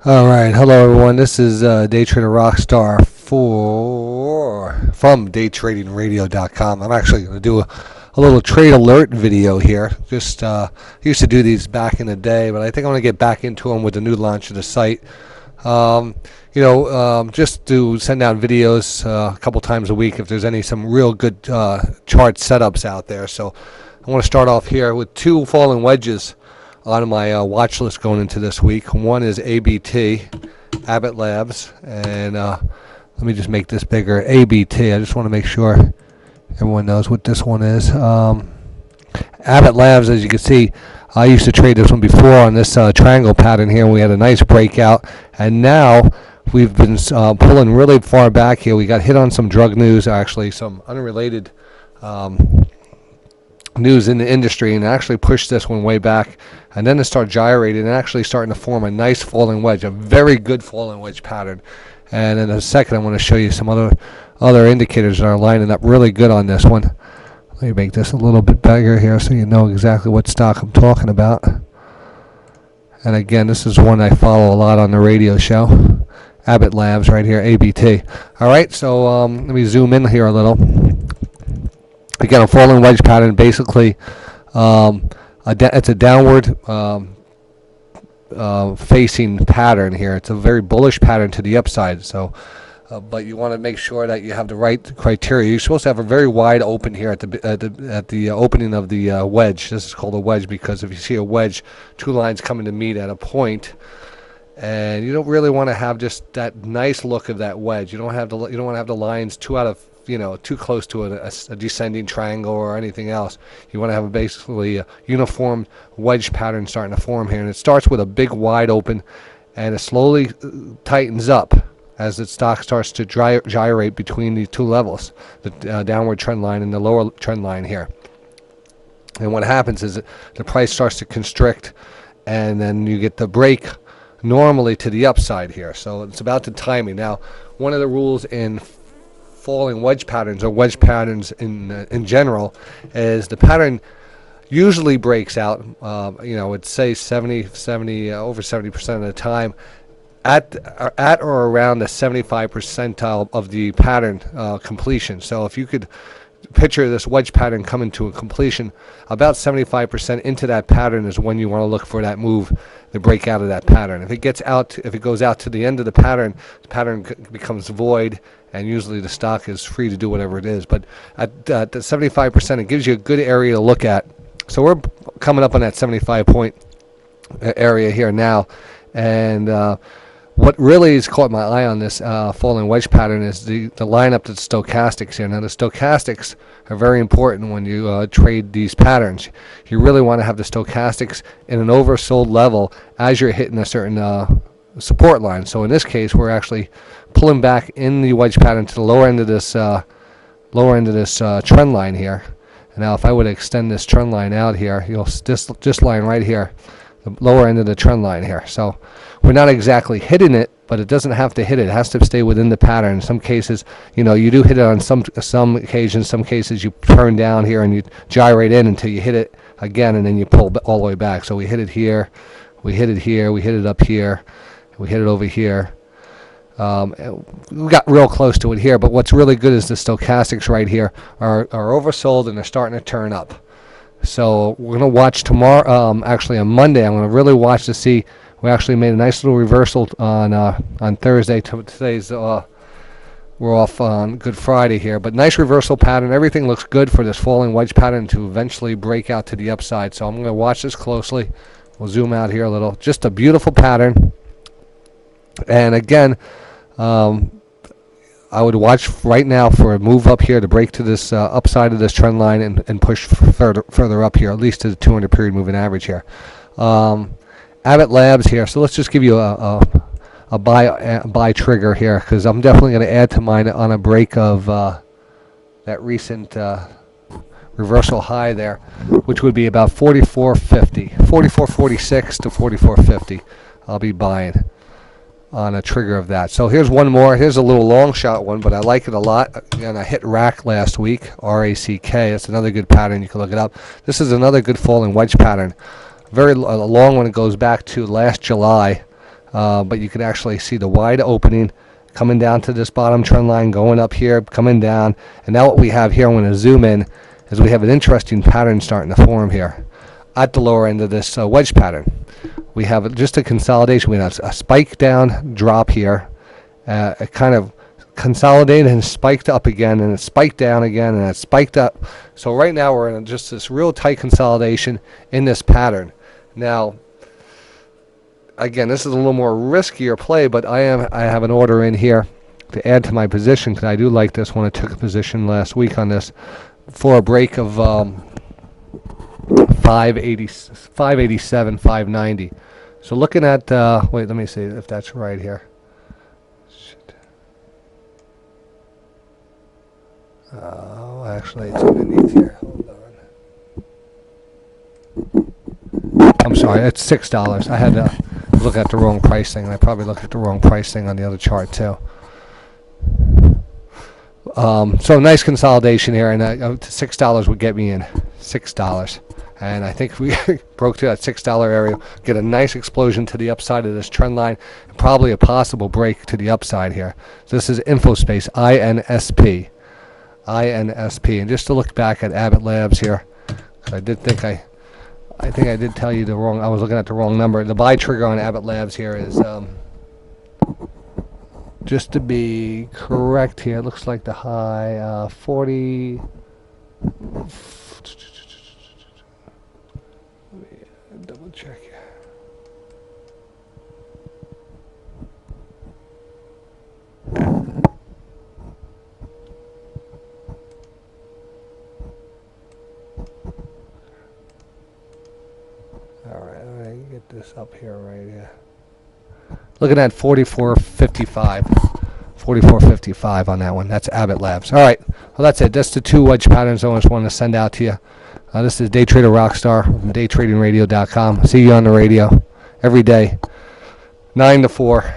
All right, hello everyone. This is DayTraderRockStar from DayTradingRadio.com. I'm actually going to do a little trade alert video here. Just used to do these back in the day, but I think I'm going to get back into them with the new launch of the site. Just to send out videos a couple times a week if there's some real good chart setups out there. So I want to start off here with two falling wedges on my watch list going into this week. One is ABT, Abbott Labs, and let me just make this bigger. ABT, I just want to make sure everyone knows what this one is. Abbott Labs, as you can see, I used to trade this one before on this triangle pattern here, and we had a nice breakout, and now we've been pulling really far back here. We got hit on some drug news, actually, some unrelated news in the industry, and actually pushed this one way back, and then it started gyrating and actually starting to form a nice falling wedge, a very good falling wedge pattern. And in a second I want to show you some other indicators that are lining up really good on this one. Let me make this a little bit bigger here so you know exactly what stock I'm talking about. And again, this is one I follow a lot on the radio show, Abbott Labs right here, ABT. Alright, so let me zoom in here a little. Again, a falling wedge pattern, basically it's a downward facing pattern here. It's a very bullish pattern to the upside. So, but you want to make sure that you have the right criteria. You're supposed to have a very wide open here at the opening of the wedge. This is called a wedge because if you see a wedge, two lines coming to meet at a point, and you don't really want to have just that nice look of that wedge. You don't want to have the lines too close to a descending triangle or anything else. You want to have basically a uniform wedge pattern starting to form here, and it starts with a big wide open, and it slowly tightens up as the stock starts to gyrate between the two levels, the downward trend line and the lower trend line here. And what happens is that the price starts to constrict, and then you get the break normally to the upside here. So it's about the timing. Now, one of the rules in falling wedge patterns, or wedge patterns in general, is the pattern usually breaks out, it's say over 70% of the time at or around the 75th percentile of the pattern completion. So if you could picture this wedge pattern coming to a completion, about 75% into that pattern is when you want to look for that move, the break out of that pattern. If it goes out to the end of the pattern becomes void, and usually the stock is free to do whatever it is. But at the 75%, it gives you a good area to look at. So we're coming up on that 75-point area here now, and what really has caught my eye on this falling wedge pattern is the lineup to the stochastics here. Now, the stochastics are very important when you trade these patterns. You really want to have the stochastics in an oversold level as you're hitting a certain support line. So in this case, we're actually pulling back in the wedge pattern to the lower end of this trend line here. And now, if I would extend this trend line out here, you'll this line right here, the lower end of the trend line here. So we're not exactly hitting it, but it doesn't have to hit it. It has to stay within the pattern. In some cases, you do hit it on some occasions. Some cases you turn down here and you gyrate in until you hit it again, and then you pull all the way back. So we hit it here, we hit it here, we hit it up here, we hit it over here. We got real close to it here, but what's really good is the stochastics right here are oversold, and they're starting to turn up. So we're going to watch tomorrow, actually on Monday, I'm going to really watch to see. We actually made a nice little reversal on Thursday. Today's we're off on Good Friday here, but nice reversal pattern. Everything looks good for this falling wedge pattern to eventually break out to the upside. So I'm going to watch this closely. We'll zoom out here a little. Just a beautiful pattern. And again, I would watch right now for a move up here to break to this upside of this trend line and push further up here, at least to the 200 period moving average here. Abbott Labs here. So let's just give you a buy trigger here, because I'm definitely going to add to mine on a break of that recent reversal high there, which would be about 44.50, 44.46 to 44.50. I'll be buying on a trigger of that. So here's one more. Here's a little long shot one, but I like it a lot. Again, I hit RACK last week, R-A-C-K. That's another good pattern. You can look it up. This is another good falling wedge pattern. Very long one. It goes back to last July. but you can actually see the wide opening coming down to this bottom trend line, going up here, coming down. And now what we have here, I'm going to zoom in, is we have an interesting pattern starting to form here at the lower end of this wedge pattern. We have just a consolidation. We have a spike down, drop here, it kind of consolidated and spiked up again, and it spiked down again, and it spiked up. So right now we're in just this real tight consolidation in this pattern. Now, again, this is a little more riskier play, but I have an order in here to add to my position because I do like this one. I took a position last week on this for a break of 587, 590. So looking at wait, let me see if that's right here. Actually, it's underneath here. Hold on. I'm sorry, it's $6. I had to look at the wrong pricing. I probably looked at the wrong pricing on the other chart too. So nice consolidation here, and $6 would get me in. $6. And I think we broke through that $6 area, get a nice explosion to the upside of this trend line, and probably a possible break to the upside here. So this is InfoSpace, INSP. INSP. And just to look back at Abbott Labs here, I did think I think I did tell you the wrong, I was looking at the wrong number. The buy trigger on Abbott Labs here is, just to be correct here, it looks like the high 40. Let me double check here. Alright, get this up here right here. Looking at 44.55. 44.55 on that one. That's Abbott Labs. Alright, well that's it. That's the two wedge patterns I just wanted to send out to you. This is DayTraderRockStar from DayTradingRadio.com. See you on the radio every day, 9 to 4.